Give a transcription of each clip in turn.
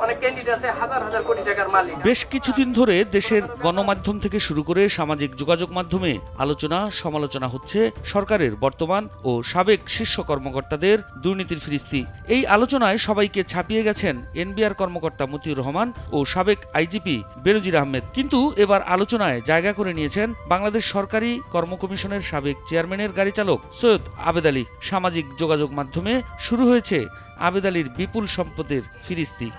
অনেক ক্যান্ডিডেট আছে হাজার হাজার কোটি টাকার মালিক। বেশ কিছুদিন ধরে দেশের গণমাধ্যম থেকে শুরু করে সামাজিক যোগাযোগ মাধ্যমে আলোচনা সমালোচনা হচ্ছে সরকারের বর্তমান ও সাবেক শীর্ষ কর্মকর্তাদের দুর্নীতির ফিরিস্তি। এই আলোচনায় সবাইকে ছাপিয়ে গেছেন এনবিআর কর্মকর্তা মতিউর রহমান ও সাবেক আইজিপি বেনজির আহমেদ। কিন্তু এবার আলোচনায় জায়গা করে নিয়েছেন বাংলাদেশ সরকারি কর্ম কমিশনের সাবেক চেয়ারম্যানের গাড়ি চালক সৈয়দ আবেদ আলী। সামাজিক যোগাযোগ মাধ্যমে শুরু হয়েছে আবেদ আলীর বিপুল সম্পদের ফিরিস্তি।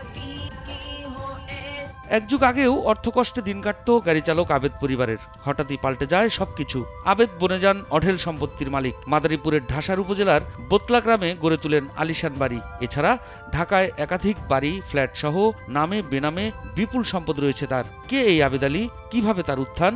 এক যুগ আগেও অর্থকষ্টে দিন কাটত গাড়ি চালক আবেদ পরিবারের। হঠাৎই পাল্টে যায় সবকিছু। আবেদ বনে যান অঢেল সম্পত্তির মালিক। মাদারীপুরের ঢাসার উপজেলার বোতলা গ্রামে গড়ে তোলেন আলিশান বাড়ি। এছাড়া ঢাকায় একাধিক বাড়ি ফ্ল্যাট সহ নামে বেনামে বিপুল সম্পদ রয়েছে তার। কে এই আবেদ আলী, কিভাবে তার উত্থান?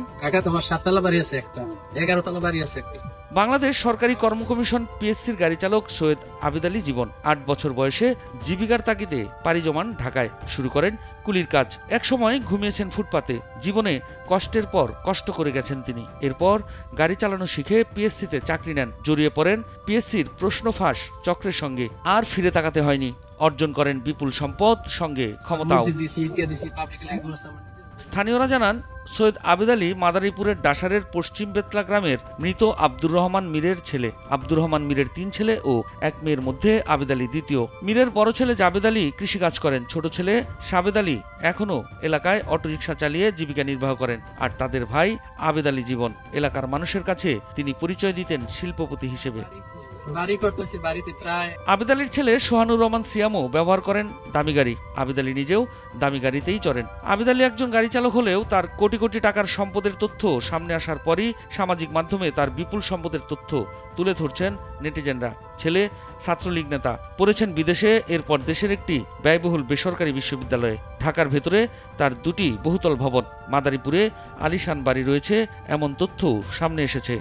তোমার 7 তলা বাড়ি আছে একটা, 11 তলা বাড়ি আছে একটা। বাংলাদেশ সরকারি কর্ম কমিশন পিএসসির গাড়ি চালক সৈয়দ আবেদ আলী জীবন 8 বছর বয়সে জীবিকার তাগিদে পাড়ি জমান ঢাকায়। শুরু করেন কুলির কাজ। একসময় ঘুমিয়েছেন ফুটপাতে। জীবনে কষ্টের পর কষ্ট করে গেছেন তিনি। এরপর গাড়ি চালানো শিখে পিএসসিতে চাকরি নেন। জড়িয়ে পড়েন পিএসসির প্রশ্ন ফাঁস চক্রের সঙ্গে। আর ফিরে তাকাতে হয়নি। অর্জন করেন বিপুল সম্পদ, সঙ্গে ক্ষমতাও। স্থানীয়রা জানান, সৈয়দ আবেদ আলী মাদারীপুরের ডাসারের পশ্চিম বেতলা গ্রামের মৃত আব্দুর রহমান মীরের ছেলে। আব্দুর রহমান মীরের 3 ছেলে ও 1 মেয়ের মধ্যে আবেদ আলী দ্বিতীয়। মীরের বড় ছেলে জাবেদ আলী কৃষিকাজ করেন। ছোট ছেলে সাবেদ আলী এখনও এলাকায় অটোরিকশা চালিয়ে জীবিকা নির্বাহ করেন। আর তাদের ভাই আবেদ আলী জীবন। এলাকার মানুষের কাছে তিনি পরিচয় দিতেন শিল্পপতি হিসেবে। আবেদ আলীর ছেলে সোহানুর রহমান সিয়ামও ব্যবহার করেন দামি গাড়ি। আবেদ আলী নিজেও দামি গাড়িতেই চড়েন। আবেদ আলী একজন গাড়ি চালক হলেও তার কোটি কোটি টাকার সম্পদের তথ্য সামনে আসার পরই সামাজিক মাধ্যমে তার বিপুল সম্পদের তথ্য তুলে ধরছেন নেটিজেনরা। ছেলে ছাত্রলীগ নেতা, পড়েছেন বিদেশে, এরপর দেশের একটি ব্যয়বহুল বেসরকারি বিশ্ববিদ্যালয়ে। ঢাকার ভেতরে তার 2টি বহুতল ভবন। মাদারীপুরে আলিশান বাড়ি রয়েছে, এমন তথ্য সামনে এসেছে।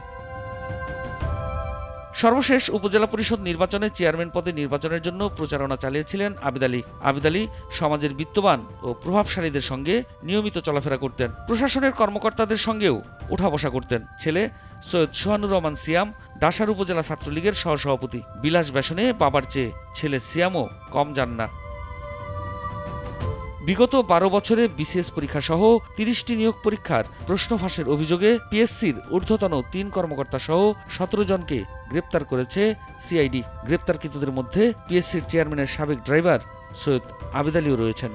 সর্বশেষ উপজেলা পরিষদ নির্বাচনে চেয়ারম্যান পদে নির্বাচনের জন্য প্রচারণা চালিয়েছিলেন আবেদ আলী। আবেদ আলী সমাজের বিত্তবান ও প্রভাবশালীদের সঙ্গে নিয়মিত চলাফেরা করতেন। প্রশাসনের কর্মকর্তাদের সঙ্গেও উঠা বসা করতেন। ছেলে সৈয়দ সোহানুর রহমান সিয়াম ডাসার উপজেলা ছাত্রলীগের সহসভাপতি। বিলাস ব্যসনে বাবার চেয়ে ছেলে সিয়ামও কম যান না। বিগত 12 বছরে বিসিএস পরীক্ষা সহ 30টি নিয়োগ পরীক্ষার প্রশ্ন ফাঁসের অভিযোগে পিএসসির ঊর্ধ্বতন 3 কর্মকর্তা সহ 17 জনকে গ্রেপ্তার করেছে সিআইডি। গ্রেপ্তারকৃতদের মধ্যে পিএসসির চেয়ারম্যানের সাবেক ড্রাইভার সৈয়দ আবেদ আলীও রয়েছেন।